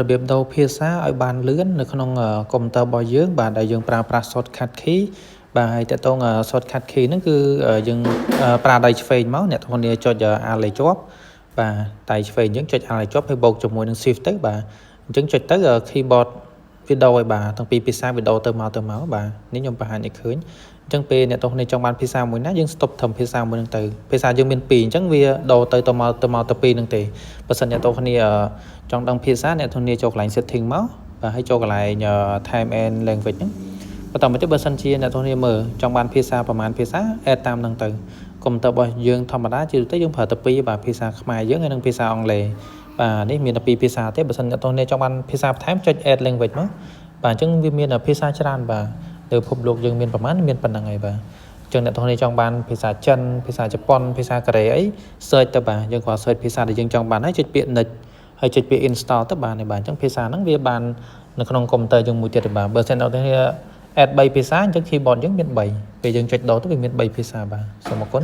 របៀបដូរភាសាឲ្យបានលឿននៅក្នុងកុំព្យូទ័ររបស់យើងបាទដែលយើងប្រើប្រាស់ shortcut key បាទហើយតើតង shortcut key ហ្នឹងគឺយើងប្រើដៃឆ្វេងមកអ្នកទាំងគ្នាចុច Alt លេខជាប់បាទដៃឆ្វេងយើងចុច Alt លេខជាប់ហើយបូកជាមួយនឹង Shift ទៅបាទអញ្ចឹងចុចទៅ keyboard វីដេអូឲ្យបាទទាំងពីរភាសាវីដេអូទៅមកបាទនេះខ្ញុំបង្ហាញឲ្យឃើញអញ្ចឹងពេលអ្នកទាំងគ្នាចង់បានភាសាមួយណាយើង stop ត្រឹមភាសាមួយហ្នឹងទៅភាសាយើងមាន2អញ្ចឹងវាដូរទៅមកទៅ2ហ្នឹងទេបើសិនអ្នកទាំងគ្នាចង់ដឹងភាសាអ្នកទាំងគ្នាចូលកន្លែង setting មកបាទហើយចូលកន្លែង time and language ហ្នឹងបន្តមកទៀតបើសិនជាអ្នកទាំងគ្នាមើលចង់បានភាសាប្រហែលភាសា add តាមហ្នឹងទៅកុំព្យូទ័ររបស់យើងធម្មតាជាទូទៅយើងប្រើតែ2បាទភាសាខ្មែរយើងហើយនិងភាសាអង់គ្លេសបាទនេះមានតែ2ភាសាទេបើសិនអ្នកទាំងគ្នាចង់បានភាសាបន្ថែមចុច add language មកបាទអញ្ចឹងវាមានភាសាច្រើនបាទនៅពិភពលោកយើងមានប្រហែលមានប៉ុណ្្នឹងហើយបាទអញ្ចឹងអ្នកទាំងគ្នាចង់បានភាសាចិនភាសាជប៉ុនភាសាកូរ៉េអី search ទៅបាទយើងគ្រាន់ search ភាសាដែលយើងចង់បានហើយចុចពាក្យ next ហើយចុចពាក្យ install ទៅបាទនេះបាទអញ្ចឹងភាសាហ្នឹងវាបាននៅក្នុងកុំព្យូទ័រយើងមួយទៀតទេបាទបើសិនអ្នកទាំងគ្នា add 3ភាសាអញ្ចឹង keyboard យើងមាន3ពេលយើងចុចដូរទៅវាមាន3ភាសាបាទសូមអរគុណ